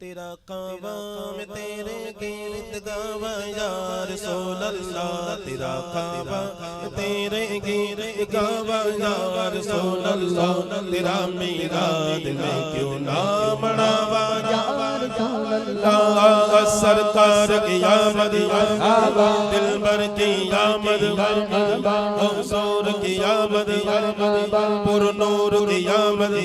तेरा काबा में तेरे गीत गावा या रसूल अल्लाह, तेरा काबा में तेरे गीत गावा या रसूल अल्लाह, तेरा मीराद में क्यों ना मनावा या रसूल अल्लाह। सरकार की आमद दिलबर की आमद, हुजूर की आमद, पुरनूर की आमद,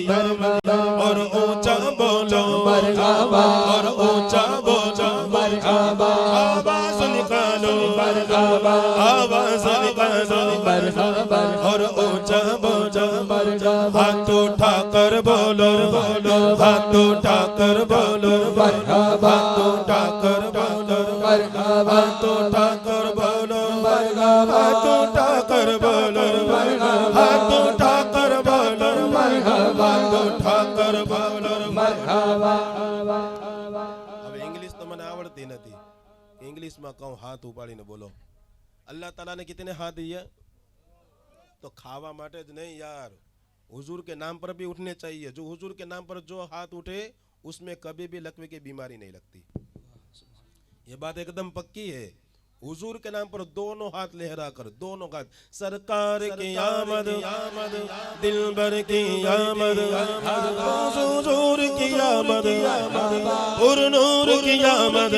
और ऊंचा बोलो मरहबा, और ऊंचा बोलो मरहबा, आवाज निकालो मरहबा, आवाज निकालो मरहबा, और ऊंचा बोलो मरहबा। हाथ उठा कर बोलो बोलो, हाथ उठा कर बोलो मरहबा, हाथ उठा कर बोलो मरहबा, हाथ उठा कर बोलो मरहबा, हाथ उठा कर बोलो मरहबा, हाथ उठा कर बोलो मरहबा, हाथ उठा कर बोलो मरहबा। હવે ઇંગ્લિશ તો મને આવડતી નથી, ઇંગ્લિશમાં કહું હાથ ઉપાડીને બોલો। अल्लाह ताला ने कितने हाथ दिए? तो खावा माटे ज नहीं यार, हुजूर के नाम पर भी उठने चाहिए। जो हुजूर के नाम पर जो हाथ उठे उसमें कभी भी लकवे की बीमारी नहीं लगती। ये बात एकदम पक्की है। हुजूर के नाम पर दोनों हाथ लहरा कर, दोनों हाथ। सरकार की आमद दिलबर की आमद, हुजूर की आमद, पुरनूर की आमद,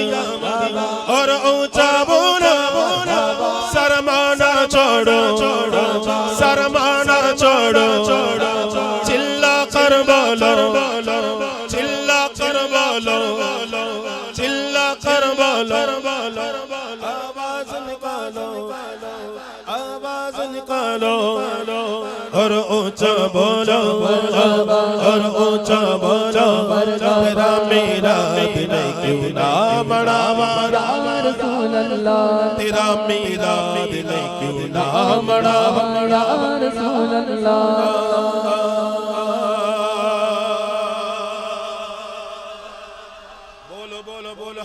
और ऊंचा बोलो शर्माना छोड़ो, शर्माना छोड़ो, चिल्ला कर बोलो, चिल्ला कर बोलो, चिल्ला कर बोलो, आवाज निकालो, आवाज निकालो, और ऊंचा बोलो, और ऊंचा बोलो, तेरा मेरा दिल क्यों ना मनावा या रसूल अल्लाह, तेरा मेरा दिल क्यों ना मनावा या रसूल अल्लाह।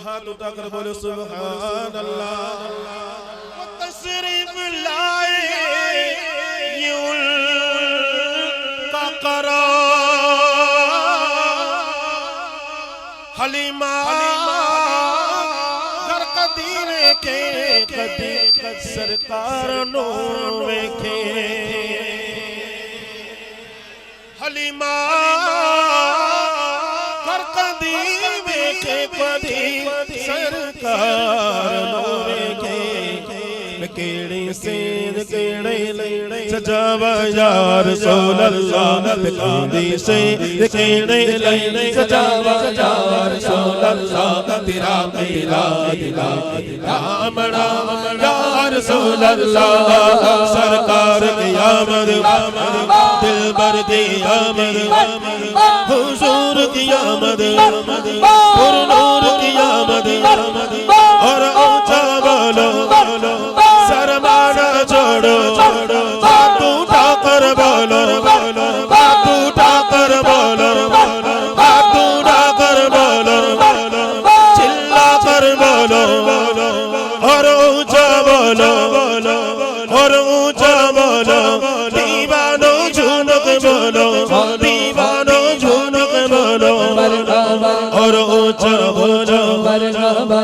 हाथ उठाकर बोलो सुभान अल्लाह। तशरीफ लाए का करो हलीमा घर कदीरे के कदी सरकार नो वेखे, हलीमा घर कदीरे के कदी सरकार के केड़ी सेद केड़े लेने सजावा या रसूल अल्लाह, केड़ी सेद केड़े लेने सजावा या रसूल अल्लाह, तेरा मेरा दिल मना या रसूल अल्लाह। सरकार की आमद दिलबर की आमद, हुजूर की आमद, पुरनूर की आमद, और ऊंचा बोलो शर्माना छोड़ो, हाथ उठा कर बोलो, हाथ उठा कर बोलो, हाथ उठा कर बोलो, चिल्ला कर बोलो, और ऊंचा बोलो, और ऊंचा बोलो, दीवानों झुनक बोलो, दीवानों झुनक बोलो, और ऊंचा बोलो मरहबा,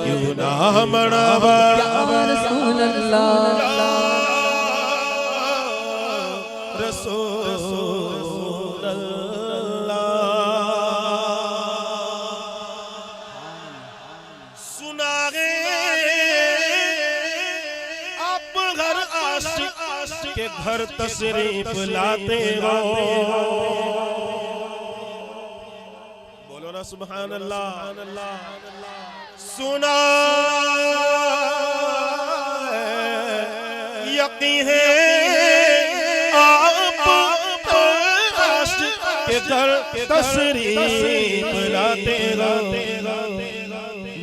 क्यों ना मनावा या रसूल अल्लाह, रसूल अल्लाह। सुना है आप घर आशिक के घर तशरीफ लाते हो, बोलो ना सुभान अल्लाह। सुना यकीन है आप के घर तशरीफ लाते हो,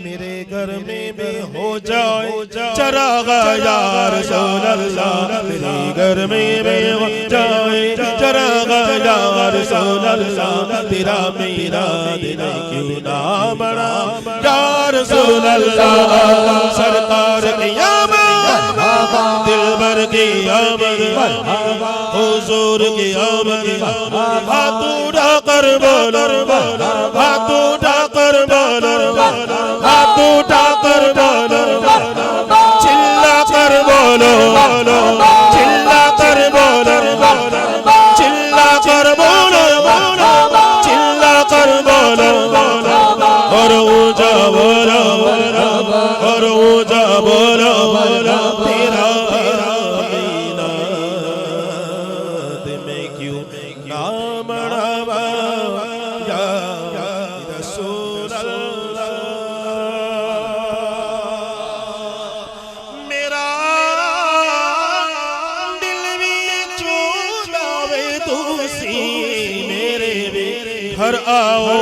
मेरे घर में भी हो जाए चरागा या रसूल अल्लाह, मेरे घर में भी हो जाए चरागा या रसूल अल्लाह, तेरा मेरा दिल क्यों ना मना या रसूल अल्लाह। सरकार की आमद दिलबर की आमद हुजूर की आमद हाथ उठाकर बोलो हाथ उठाकर बोलो हाथ उठाकर बोलो चिल्ला कर बोलो चिल्ला कर बोलो चिल्ला कर बोलो चिल्ला कर बोलो और ऊंचा बोलो और ऊंचा बोलो तेरा मीनाद में क्यों नाम बढ़ावा या रसूल अल्लाह मेरा दिल भी चूदावे तुसी मेरे घर आओ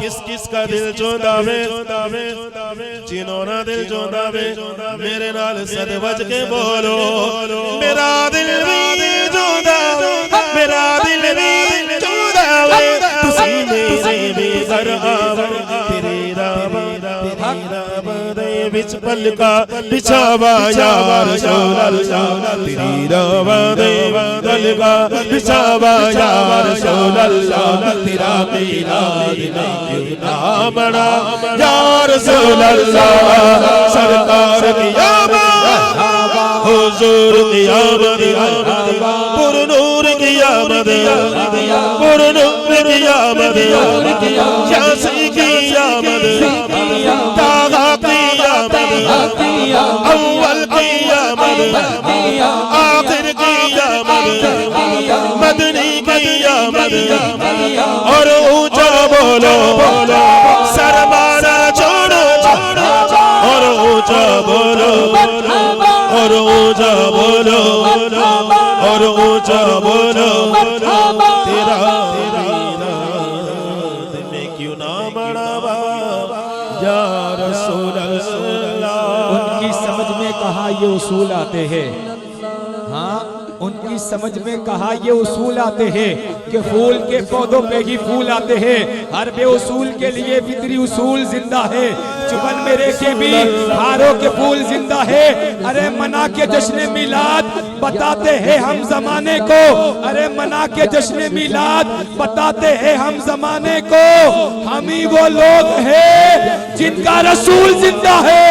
किस किस का दिल चौंदावे जिन्होंने दिल चौंदावे मेरे नाल सद बज के बोलो मेरा दिल भी चौंदावे मेरा दिल भी चौंदावे तुसी मेरे भी घर आवे तेरे राम दे विच पलका बिछावा या रसूल अल्लाह तेरी राम दे पलका बिछावा या रसूल अल्लाह तेरा मीनाद में क्यों ना बड़ा या रसूल अल्लाह सरकार की आमद हुजूर की आमद पुरनूर की आमद पुरनूर की आमद यासी की आमद तागा की आमद अव्वल की आमद आखिर की आमद मदनी की आमद और ऊंचा बोलो सरमाना छोड़ो और ऊंचा बोलो और ऊंचा बोलो और ऊंचा बोलो तेरा में क्यों ना बढ़ावा या रसूल अल्लाह उनकी समझ में कहा ये उसूल आते हैं हाँ उनकी समझ में कहा ये उसूल आते हैं कि फूल के पौधों पे ही फूल आते हैं हर बेउसूल के लिए फितरी उसूल जिंदा है चुबन मेरे के भी हारों के फूल जिंदा है अरे मना के जश्न मिलाद बताते हैं हम जमाने को अरे मना के जश्न मिलाद बताते हैं हम जमाने को हम ही वो लोग हैं जिनका रसूल जिंदा है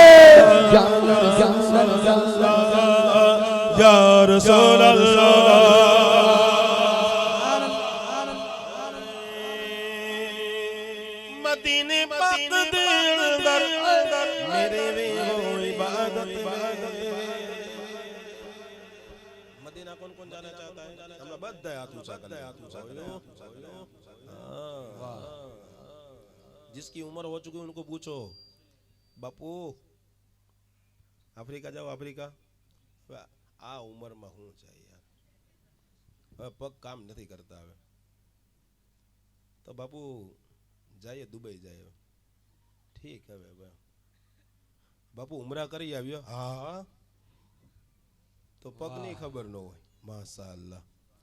या रसूल अल्लाह मदीने पाक दे अंदर मेरे वे हो इबादत मदीना कौन कौन जाना चाहता है हमरा બધા હાથ ઊંચા कर जिसकी उम्र हो चुकी उनको पूछो बापू अफ्रीका जाओ अफ्रीका आ उम्र में हूँ चाहिए यार पग काम नहीं करता હવે तो बापू जाइए दुबई जाइए ठीक है बापू उमरा करी આવ્યો हाँ तो पग नहीं खबर न हो माशाअल्लाह